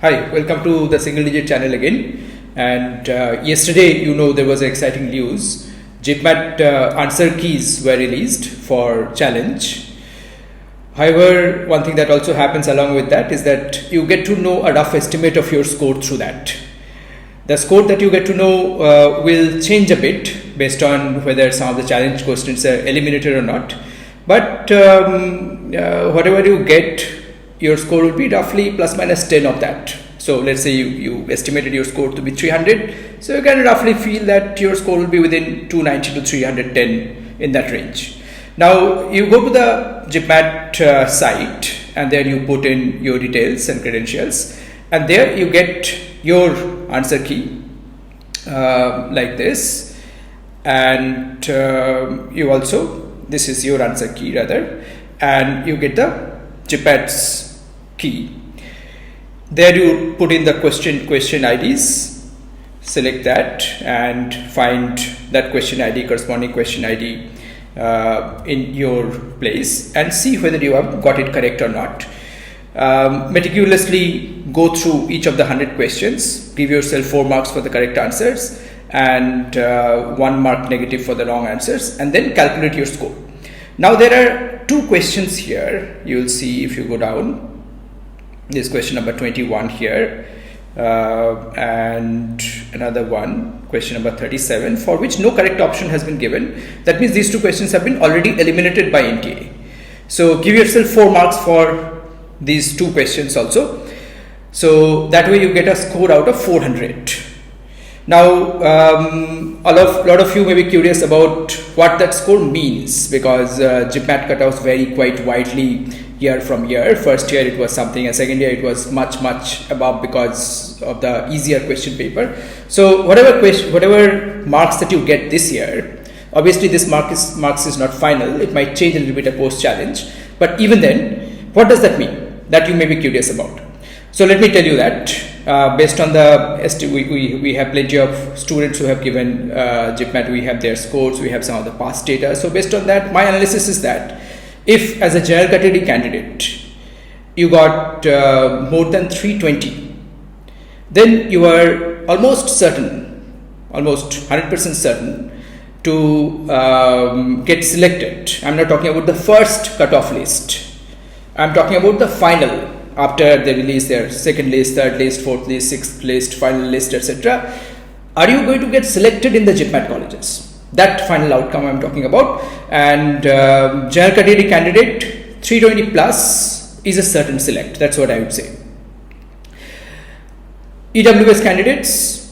Hi, welcome to the Single Digit channel again. And yesterday, there was exciting news. JIPMAT answer keys were released for challenge. However, one thing that also happens along with that is that you get to know a rough estimate of your score through that. The score that you get to know will change a bit based on whether some of the challenge questions are eliminated or not. But whatever you get, your score will be roughly plus minus 10 of that. So let's say you estimated your score to be 300. So you can roughly feel that your score will be within 290 to 310 in that range. Now you go to the JIPMAT site and there you put in your details and credentials, and there you get your answer key like this, and this is your answer key rather, and you get the JIPMAT's key. There you put in the question IDs, select that and find that question ID, corresponding question ID in your place, and see whether you have got it correct or not. Meticulously go through each of the 100 questions, give yourself 4 marks for the correct answers and 1 mark negative for the wrong answers, and then calculate your score. Now there are 2 questions here. You will see if you go down. This question number 21 here, and another one, question number 37, for which no correct option has been given. That means these 2 questions have been already eliminated by NTA. So give yourself 4 marks for these 2 questions also. So that way you get a score out of 400. Now, a lot of you may be curious about what that score means, because JIPMAT cutoffs vary quite widely year from year. First year it was something, and second year it was much above because of the easier question paper. So whatever marks that you get this year, obviously this marks is not final. It might change a little bit at post challenge, but even then, what does that mean? That you may be curious about. So let me tell you that based on we have plenty of students who have given JIPMAT. We have their scores, we have some of the past data. So based on that, my analysis is that if as a general category candidate you got more than 320, then you are almost 100% certain to get selected. I'm not talking about the first cutoff list. I'm talking about the final, after they release their second list, third list, fourth list, sixth list, final list, etc. Are you going to get selected in the JIPMAT colleges? That final outcome I'm talking about. And general category candidate 320 plus is a certain select. That's what I would say. EWS candidates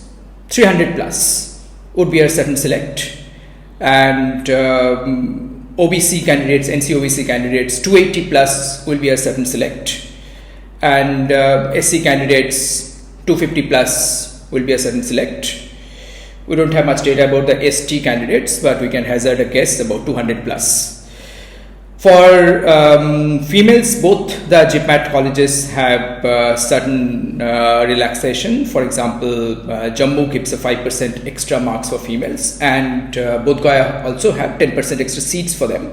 300 plus would be a certain select, and OBC candidates, NC-OBC candidates 280 plus will be a certain select, and SC candidates 250 plus will be a certain select. We don't have much data about the ST candidates, but we can hazard a guess about 200 plus. For females, both the JIPMAT colleges have certain relaxation. For example, Jammu gives a 5% extra marks for females, and Bodh Gaya also have 10% extra seats for them.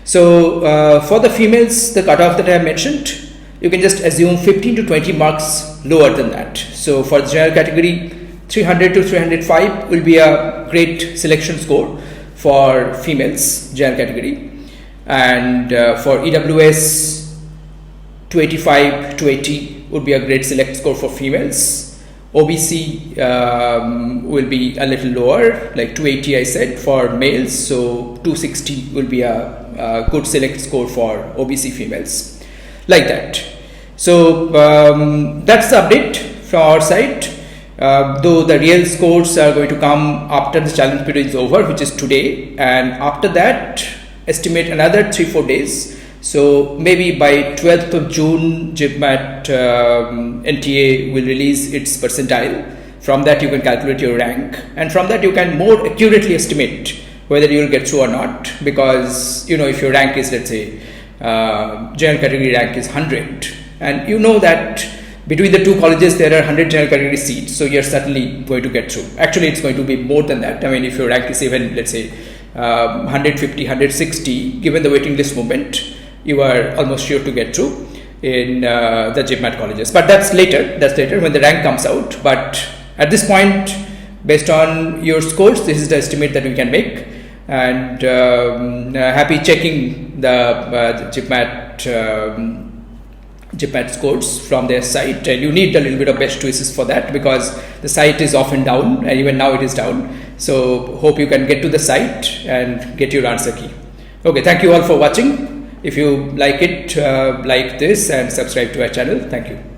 So for the females, the cutoff that I have mentioned, you can just assume 15 to 20 marks lower than that. So for the general category, 300 to 305 will be a great selection score for females general category, and for EWS 285 to 80 would be a great select score for females. OBC will be a little lower, like 280 I said for males, so 260 will be a good select score for OBC females, like that. So that's the update from our side. Though the real scores are going to come after the challenge period is over, which is today, and after that estimate another 3-4 days. So maybe by 12th of June JIPMAT NTA will release its percentile. From that you can calculate your rank, and from that you can more accurately estimate whether you will get through or not, because if your rank is, let's say general category rank is 100, and you know that between the 2 colleges there are 100 general category seats, so you're certainly going to get through. Actually it's going to be more than that. I mean, if your rank is even, let's say 150, 160, given the waiting list movement, you are almost sure to get through. in the GMAT colleges. But that's later. That's later when the rank comes out. But at this point, based on your scores, this is the estimate that we can make. And happy checking the GMAT scores from their site, and you need a little bit of best choices for that because the site is often down, and even now it is down. So hope you can get to the site and get your answer key. Okay, thank you all for watching. If you like it, like this and subscribe to our channel. Thank you.